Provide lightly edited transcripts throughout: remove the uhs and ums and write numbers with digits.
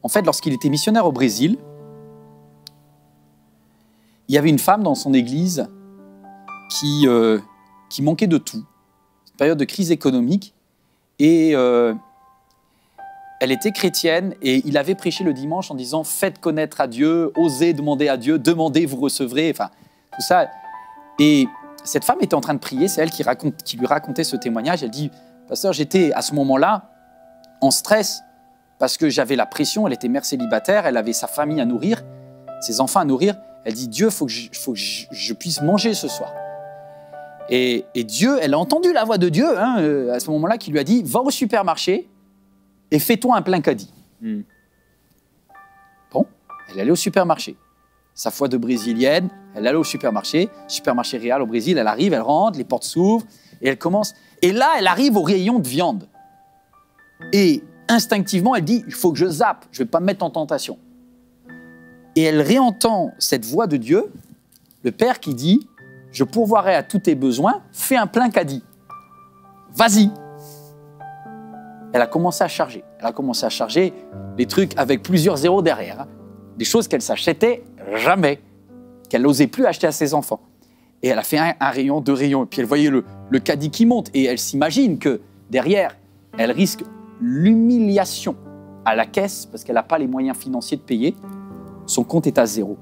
En fait, lorsqu'il était missionnaire au Brésil, il y avait une femme dans son église qui manquait de tout. C'est une période de crise économique. Et elle était chrétienne et il avait prêché le dimanche en disant « Faites connaître à Dieu, osez demander à Dieu, demandez, vous recevrez. » Enfin, tout ça. Et cette femme était en train de prier, c'est elle qui lui racontait ce témoignage. Elle dit « Pasteur, j'étais à ce moment-là en stress parce que j'avais la pression, elle était mère célibataire, elle avait sa famille à nourrir, ses enfants à nourrir. Elle dit « Dieu, il faut que je puisse manger ce soir. » Et Dieu, elle a entendu la voix de Dieu à ce moment-là qui lui a dit « Va au supermarché et fais-toi un plein caddie. » Bon, elle allait au supermarché. Sa foi de brésilienne, elle allait au supermarché Réal au Brésil, elle arrive, elle rentre, les portes s'ouvrent et elle commence. Et là, elle arrive au rayon de viande. Et instinctivement, elle dit « Il faut que je zappe, je ne vais pas me mettre en tentation. » Et elle réentend cette voix de Dieu, le Père qui dit « Je pourvoirai à tous tes besoins, fais un plein caddie. Vas-y. » Elle a commencé à charger. Elle a commencé à charger des trucs avec plusieurs zéros derrière. Hein. Des choses qu'elle s'achetait jamais, qu'elle n'osait plus acheter à ses enfants. Et elle a fait un rayon, 2 rayons. Et puis elle voyait le caddie qui monte. Et elle s'imagine que derrière, elle risque l'humiliation à la caisse parce qu'elle n'a pas les moyens financiers de payer. Son compte est à 0.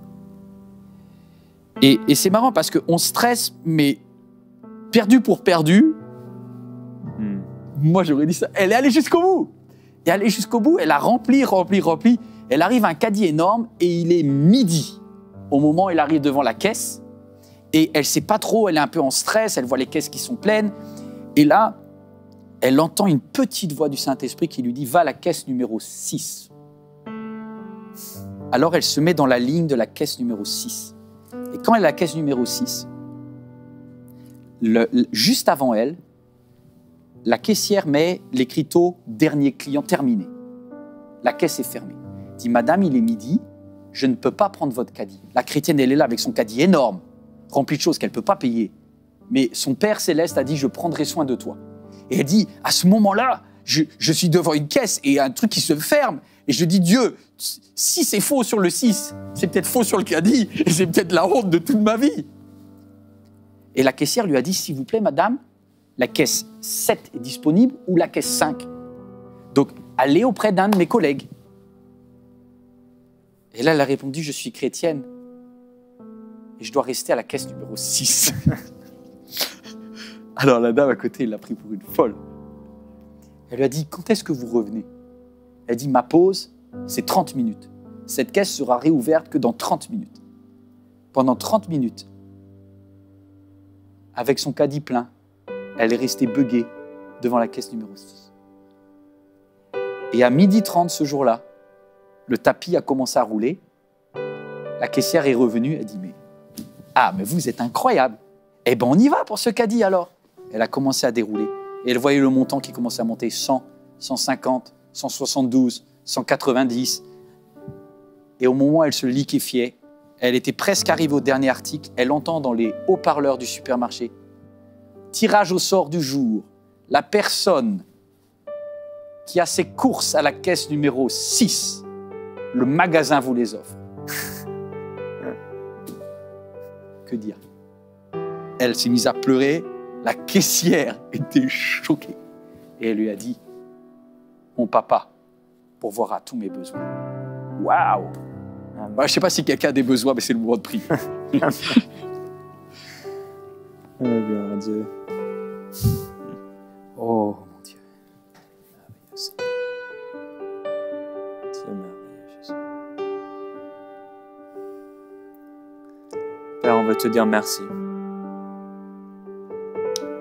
Et c'est marrant parce qu'on stresse, mais perdu pour perdu. Moi, j'aurais dit ça. Elle est allée jusqu'au bout. Et elle est jusqu'au bout, elle a rempli. Elle arrive à un caddie énorme et il est midi au moment où elle arrive devant la caisse. Et elle ne sait pas trop, elle est un peu en stress, elle voit les caisses qui sont pleines. Et là, elle entend une petite voix du Saint-Esprit qui lui dit « Va à la caisse numéro 6 ». Alors, elle se met dans la ligne de la caisse numéro 6. Et quand elle est à la caisse numéro 6, juste avant elle, la caissière met l'écriteau « Dernier client terminé ». La caisse est fermée. Elle dit « Madame, il est midi, je ne peux pas prendre votre caddie. » La chrétienne, elle est là avec son caddie énorme, rempli de choses qu'elle ne peut pas payer. Mais son Père Céleste a dit « Je prendrai soin de toi ». Et elle dit « À ce moment-là, je suis devant une caisse et un truc qui se ferme. Et je dis, Dieu, si c'est faux sur le 6, c'est peut-être faux sur le caddie et c'est peut-être la honte de toute ma vie. » Et la caissière lui a dit, s'il vous plaît, madame, la caisse 7 est disponible ou la caisse 5. Donc, allez auprès d'un de mes collègues. Et là, elle a répondu, je suis chrétienne et je dois rester à la caisse numéro 6. Alors, la dame à côté, elle l'a pris pour une folle. Elle lui a dit, quand est-ce que vous revenez? Elle dit, ma pause, c'est 30 minutes. Cette caisse sera réouverte que dans 30 minutes. Pendant 30 minutes, avec son caddie plein, elle est restée buggée devant la caisse numéro 6. Et à 12h30 ce jour-là, le tapis a commencé à rouler. La caissière est revenue, elle dit, mais vous êtes incroyable. Eh bien, on y va pour ce caddie alors. Elle a commencé à dérouler. Et elle voyait le montant qui commençait à monter, 100, 150, 172, 190. Et au moment où elle se liquéfiait, elle était presque arrivée au dernier article, elle entend dans les haut-parleurs du supermarché, tirage au sort du jour, la personne qui a ses courses à la caisse numéro 6, le magasin vous les offre. Que dire? Elle s'est mise à pleurer, la caissière était choquée. Et elle lui a dit, mon papa, pourvoira à tous mes besoins. Waouh! Je ne sais pas si quelqu'un a des besoins, mais c'est le moment de prier. Oh, gloire à Dieu. Oh, mon Dieu. Merveilleux Seigneur. Dieu merveilleux, Jésus. Père, on veut te dire merci.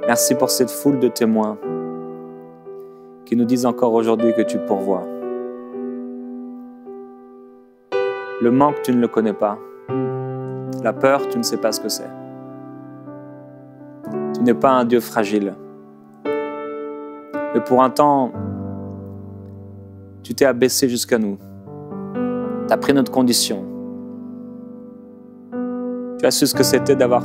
Merci pour cette foule de témoins qui nous disent encore aujourd'hui que tu pourvois. Le manque, tu ne le connais pas. La peur, tu ne sais pas ce que c'est. Tu n'es pas un Dieu fragile. Mais pour un temps, tu t'es abaissé jusqu'à nous. Tu as pris notre condition. Tu as su ce que c'était d'avoir